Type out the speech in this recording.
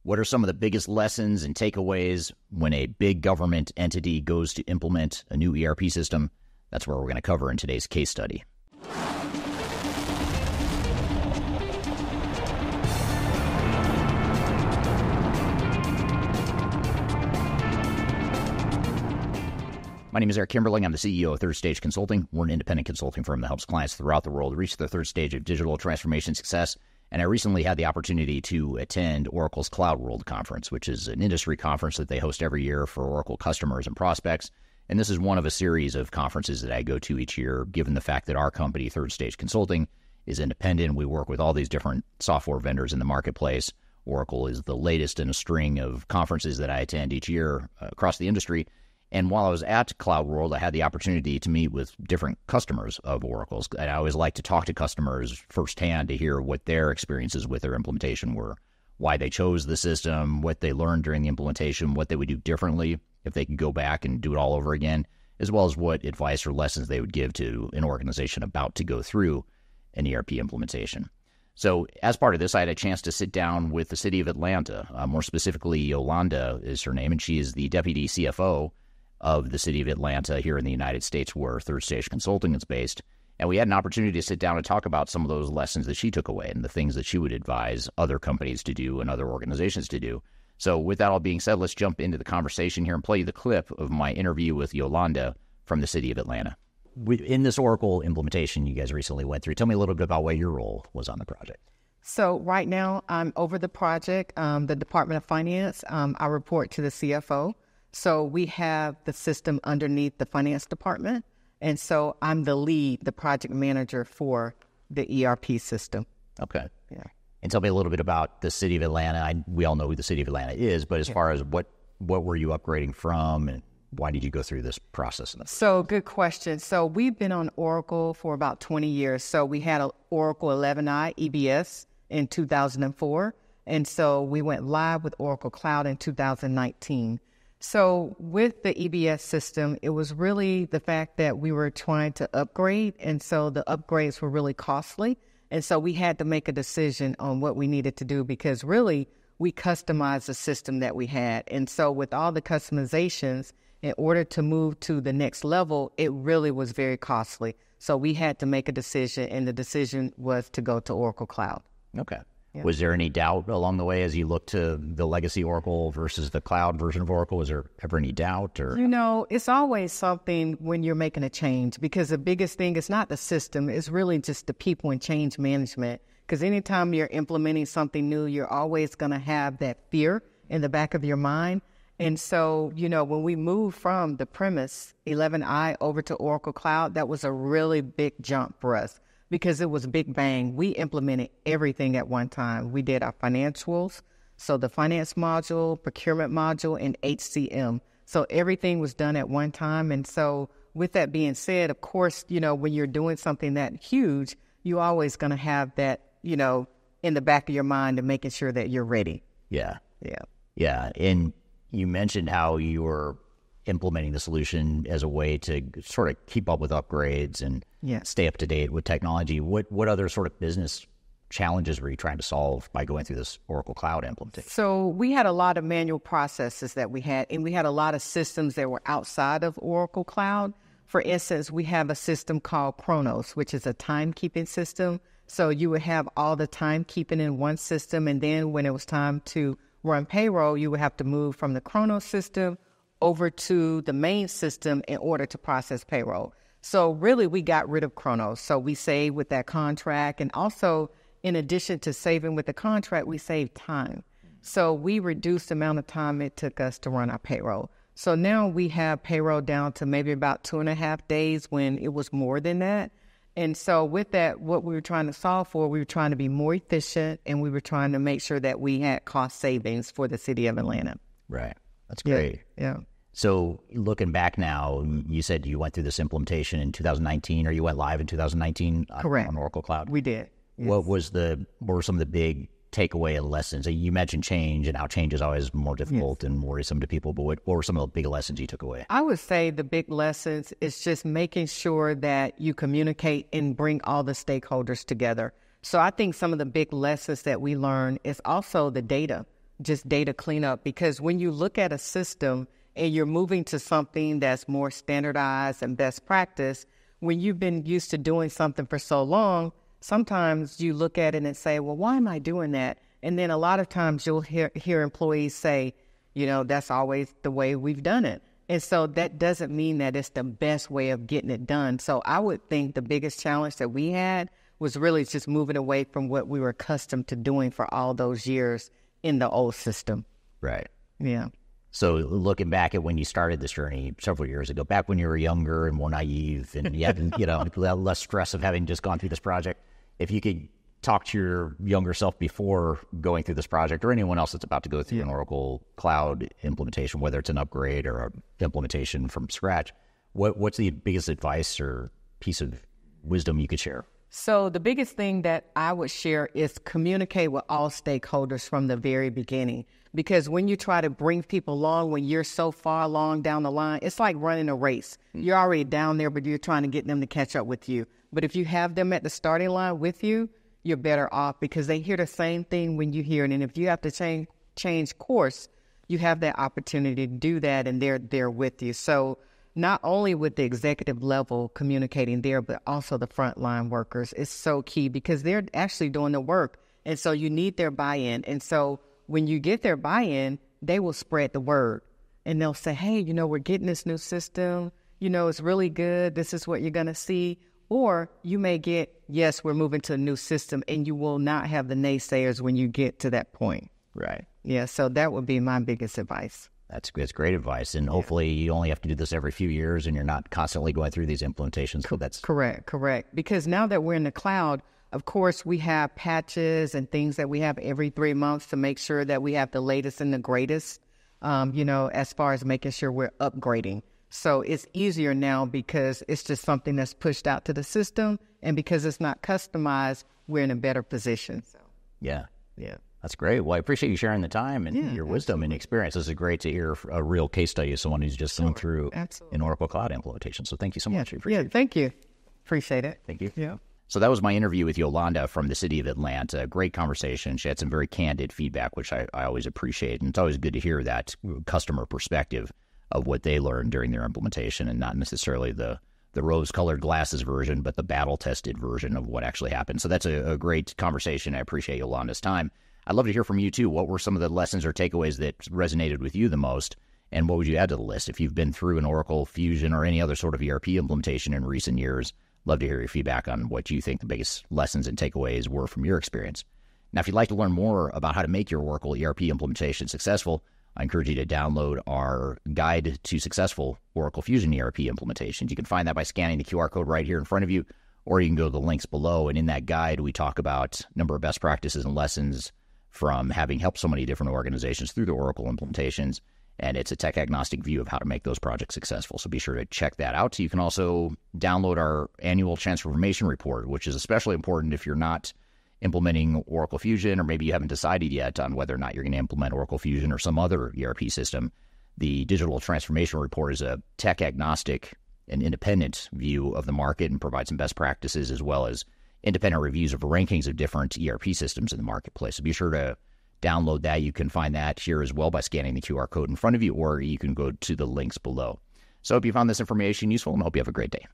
What are some of the biggest lessons and takeaways when a big government entity goes to implement a new ERP system? That's what we're going to cover in today's case study. My name is Eric Kimberling. I'm the CEO of Third Stage Consulting. We're an independent consulting firm that helps clients throughout the world reach their third stage of digital transformation success. And I recently had the opportunity to attend Oracle's Cloud World Conference, which is an industry conference that they host every year for Oracle customers and prospects. And this is one of a series of conferences that I go to each year, given the fact that our company, Third Stage Consulting, is independent. We work with all these different software vendors in the marketplace. Oracle is the latest in a string of conferences that I attend each year across the industry. And while I was at Cloud World, I had the opportunity to meet with different customers of Oracle's. And I always like to talk to customers firsthand to hear what their experiences with their implementation were, why they chose the system, what they learned during the implementation, what they would do differently if they could go back and do it all over again, as well as what advice or lessons they would give to an organization about to go through an ERP implementation. So as part of this, I had a chance to sit down with the city of Atlanta. More specifically, Yolanda is her name, and she is the deputy CFO of the city of Atlanta here in the United States, where Third Stage Consulting is based. And we had an opportunity to sit down and talk about some of those lessons that she took away and the things that she would advise other companies to do and other organizations to do. So with that all being said, let's jump into the conversation here and play you the clip of my interview with Yolanda from the city of Atlanta. In this Oracle implementation you guys recently went through, tell me a little bit about what your role was on the project. So right now I'm over the project, the Department of Finance. I report to the CFO. So we have the system underneath the finance department. And so I'm the lead, the project manager for the ERP system. Okay. Yeah. And tell me a little bit about the city of Atlanta. We all know who the city of Atlanta is, but as far as what were you upgrading from and why did you go through this process? So good question. So we've been on Oracle for about 20 years. So we had an Oracle 11i EBS in 2004. And so we went live with Oracle Cloud in 2019. So with the EBS system, it was really the fact that we were trying to upgrade, and so the upgrades were really costly. And so we had to make a decision on what we needed to do because really we customized the system that we had. And so with all the customizations, in order to move to the next level, it really was very costly. So we had to make a decision, and the decision was to go to Oracle Cloud. Okay. Yeah. Was there any doubt along the way as you looked to the legacy Oracle versus the cloud version of Oracle? Was there ever any doubt? Or You know, it's always something when you're making a change because the biggest thing is not the system. It's really just the people and change management. Because anytime you're implementing something new, you're always going to have that fear in the back of your mind. And so, you know, when we moved from the premise 11i over to Oracle Cloud, that was a really big jump for us. Because it was a big bang. We implemented everything at one time. We did our financials, so the finance module, procurement module, and HCM. So everything was done at one time. And so with that being said, of course, you know, when you're doing something that huge, you're always going to have that, you know, in the back of your mind and making sure that you're ready. Yeah. Yeah. Yeah. And you mentioned how you were implementing the solution as a way to sort of keep up with upgrades and stay up to date with technology. What other sort of business challenges were you trying to solve by going through this Oracle Cloud implementation? So we had a lot of manual processes that we had, and we had a lot of systems that were outside of Oracle Cloud. For instance, we have a system called Kronos, which is a timekeeping system. So you would have all the timekeeping in one system, and then when it was time to run payroll, you would have to move from the Kronos system over to the main system in order to process payroll. So really, we got rid of Kronos. So we saved with that contract. And also, in addition to saving with the contract, we saved time. So we reduced the amount of time it took us to run our payroll. So now we have payroll down to maybe about 2.5 days when it was more than that. And so with that, what we were trying to solve for, we were trying to be more efficient, and we were trying to make sure that we had cost savings for the city of Atlanta. Right. That's great. Yeah. So looking back now, you said you went through this implementation in 2019, or you went live in 2019 Correct. on Oracle Cloud? We did. Yes. What were some of the big takeaway lessons? You mentioned change and how change is always more difficult and worrisome to people, but what were some of the big lessons you took away? I would say the big lessons is just making sure that you communicate and bring all the stakeholders together. So I think some of the big lessons that we learned is also the data. just data cleanup, because when you look at a system and you're moving to something that's more standardized and best practice, when you've been used to doing something for so long, sometimes you look at it and say, well, why am I doing that? And then a lot of times you'll hear employees say, that's always the way we've done it. And so that doesn't mean that it's the best way of getting it done. So I would think the biggest challenge that we had was really just moving away from what we were accustomed to doing for all those years in the old system. Right. Yeah. So looking back at when you started this journey several years ago, back when you were younger and more naive and you had, less stress of having just gone through this project, if you could talk to your younger self before going through this project, or anyone else that's about to go through an Oracle Cloud implementation, whether it's an upgrade or an implementation from scratch, what's the biggest advice or piece of wisdom you could share? So the biggest thing that I would share is communicate with all stakeholders from the very beginning. Because when you try to bring people along, when you're so far along down the line, it's like running a race. You're already down there, but you're trying to get them to catch up with you. But if you have them at the starting line with you, you're better off, because they hear the same thing when you hear it. And if you have to change course, you have that opportunity to do that, and they're there with you. So not only with the executive level communicating there, but also the frontline workers is so key, because they're actually doing the work. And so you need their buy-in. And so when you get their buy-in, they will spread the word. And they'll say, hey, we're getting this new system. It's really good. This is what you're going to see. Or you may get, yes, we're moving to a new system, and you will not have the naysayers when you get to that point. Right. Yeah, so that would be my biggest advice. That's great advice. And hopefully you only have to do this every few years and you're not constantly going through these implementations. That's correct. Because now that we're in the cloud, of course, we have patches and things that we have every 3 months to make sure that we have the latest and the greatest, as far as making sure we're upgrading. So it's easier now because it's just something that's pushed out to the system, and because it's not customized, we're in a better position. So yeah. That's great. Well, I appreciate you sharing the time and your wisdom and experience. This is great to hear a real case study of someone who's just gone through an Oracle Cloud implementation. So thank you so much. Thank you. Appreciate it. Thank you. Yeah. So that was my interview with Yolanda from the city of Atlanta. Great conversation. She had some very candid feedback, which I always appreciate. And it's always good to hear that customer perspective of what they learned during their implementation, and not necessarily the rose-colored glasses version, but the battle-tested version of what actually happened. So that's a great conversation. I appreciate Yolanda's time. I'd love to hear from you, too. What were some of the lessons or takeaways that resonated with you the most, and what would you add to the list? If you've been through an Oracle Fusion or any other sort of ERP implementation in recent years, love to hear your feedback on what you think the biggest lessons and takeaways were from your experience. Now, if you'd like to learn more about how to make your Oracle ERP implementation successful, I encourage you to download our Guide to Successful Oracle Fusion ERP Implementations. You can find that by scanning the QR code right here in front of you, or you can go to the links below. And in that guide, we talk about a number of best practices and lessons from having helped so many different organizations through the Oracle implementations. And it's a tech-agnostic view of how to make those projects successful. So be sure to check that out. You can also download our annual transformation report, which is especially important if you're not implementing Oracle Fusion, or maybe you haven't decided yet on whether or not you're going to implement Oracle Fusion or some other ERP system. The digital transformation report is a tech-agnostic and independent view of the market and provides some best practices as well as independent reviews of rankings of different ERP systems in the marketplace. So be sure to download that. You can find that here as well by scanning the QR code in front of you, or you can go to the links below. So I hope you found this information useful, and I hope you have a great day.